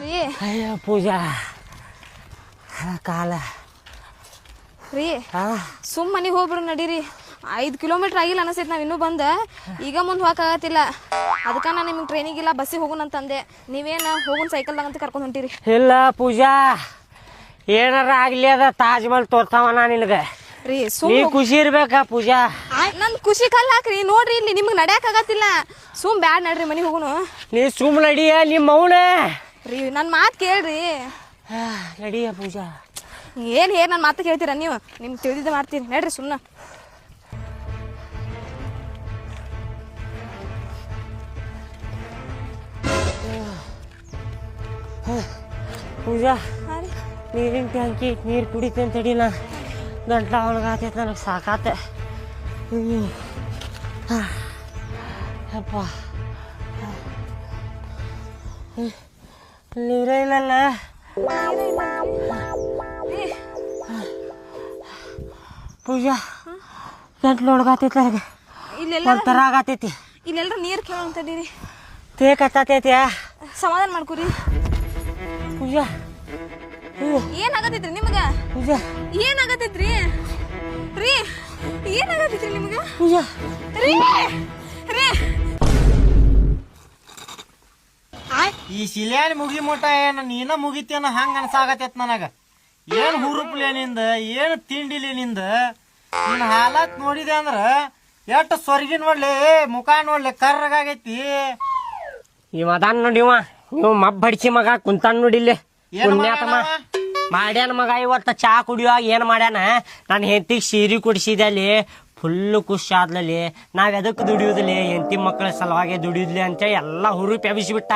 ರೀ ಅಯ್ಯೋ ಪೂಜಾ ಕಾಲ ರೀ ಸುಮ್ ಮನೆಗೆ ಹೋಗ್ಬಿಡು ನಡೀರಿ 5 ಕಿಲೋಮೀಟರ್ ಆಗಿಲ್ಲ ಅನಿಸ್ತೈತೆ ನಾವು ಇನ್ನೂ ಬಂದ ಈಗ ಮುಂದೆ ಹೋಗಕ್ಕಾಗತ್ತಿಲ್ಲ ಅದಕ್ಕೆ ನಾನು ನಿಮ್ಗೆ ಟ್ರೈನಿಗಿಲ್ಲ ಬಸ್ಸಿಗೆ ಹೋಗೋಣ ಅಂತಂದೆ ನೀವೇನು ಹೋಗೋಣ ಸೈಕಲ್ದಾಗ ಅಂತ ಕರ್ಕೊಂಡು ಹೊಂಟಿರಿ ಇಲ್ಲ ಪೂಜಾ ಏನಾರ ಆಗ್ಲಿ ಅದ ತಾಜ್ ಮಹಲ್ ತೋರ್ತಾವನ ನಿನಗೆ ರೀ ನೀ ಸುಮ್ ಖುಷಿ ಇರ್ಬೇಕಾ ಪೂಜಾ ನನ್ ಖುಷಿ ಕಲ್ ಹಾಕ್ರಿ ನೋಡ್ರಿ ಇಲ್ಲಿ ನಿಮ್ಗೆ ನಡ್ಯಾಕಾಗತ್ತಿಲ್ಲ ಸುಮ್ ಬ್ಯಾಡ್ ನಡ್ರಿ ಮನೆಗೆ ಹೋಗೋಣ ನೀ ಸುಮ್ ನಡಿಯ ನಿಮ್ಮ ಮೌನ ರೀ ನನ್ನ ಮಾತು ಕೇಳ್ರಿ ನಡಿಯ ಪೂಜಾ ಏನು ನನ್ನ ಮಾತು ಕೇಳ್ತೀರಾ ನೀವು ನಿಮ್ಗೆ ತಿಳಿದಿದ್ದೆ ಮಾಡ್ತೀರಿ ನಡ್ರಿ ಸುಮ್ಮನೆ ಪೂಜಾ ಹಾಂ ರೀ ನೀರಿನ ಟ್ಯಾಂಕಿ ನೀರು ಕುಡಿತೇನೆ ತಡಿ ನಾ ಗಂಟ್ಲ ಒಳಗಾತೈತೆ ನನಗೆ ಸಾಕಾತ ಅಪ್ಪ ನೀರೇ ಇಲ್ಲಲ್ಲ ಪೂಜಾ ಗಂಟ್ಲು ಒಳಗಾತೈತೆ ನನಗೆ ಇಲ್ಲೆಲ್ಲ ಒಂಥರ ಆಗತೈತಿ ಇಲ್ಲೆಲ್ಲರೂ ನೀರು ಕೇಳೋಣ ತಡೀರಿ ತೇಕತ್ತೈತೆ ಸಮಾಧಾನ ಮಾಡ್ಕೊರಿ ಪೂಜಾ ಏನಾಗತೈತ್ರಿ ನಿಮ್ಗೆ ಪೂಜಾ ಏನಾಗತೈತ್ರಿ ರೀ ಏನಾಗತೈತ್ರಿ ನಿಮ್ಗೆ ಪೂಜಾ ರೀ ರೀ ಈ ಶಿಲ್ಯಾನ್ ಮುಗಿ ಮಟ ಏನ ನೀನ ಮುಗಿತೇನ ಹಂಗ ಅನ್ಸಾಗತೈತ್ ನನಗ ಏನ್ ಹುರುಪ್ಲೆ ನಿಂದ ಏನ್ ತಿಂಡಿಲಿ ನಿಂದ ನಿನ್ ಹಾಲತ್ ನೋಡಿದೆ ಅಂದ್ರ ಎಷ್ಟ್ ಸ್ವರ್ಗಿ ನೋಡ್ಲಿ ಮುಖ ನೋಡ್ಲಿ ಕರ್ರಗಾಗೈತಿ ಇವ ಅದಾನ ನೋಡಿವ ನೀವು ಮಬ್ಬಡಿಸಿ ಮಗ ಕುಂತಾನ ನೋಡಿಲ್ಲಿ ಏನ್ ಪುಣ್ಯಾತಮ ಮಾಡ್ಯಾನ ಮಗ ಇವತ್ತ ಚಾ ಕುಡಿಯುವಾಗ ಏನ್ ಮಾಡ್ಯಾನ ನಾನು ಹೆಂಡತಿಗೆ ಸೀರೆ ಕುಡಿಸಿದೆ ಅಲ್ಲಿ ಫುಲ್ಲು ಖುಷಿ ಆದ್ಲಲ್ಲಿ ನಾವ್ ಎದಕ್ಕೆ ದುಡಿಯುದಿಲ್ಲ ಹೆಂಡತಿ ಮಕ್ಕಳ ಸಲುವಾಗಿ ದುಡಿಯುದ್ಲಿ ಅಂತೇಳಿ ಎಲ್ಲ ಹುರುಪಿ ಎಬ್ಬಿಸ್ಬಿಟ್ಟ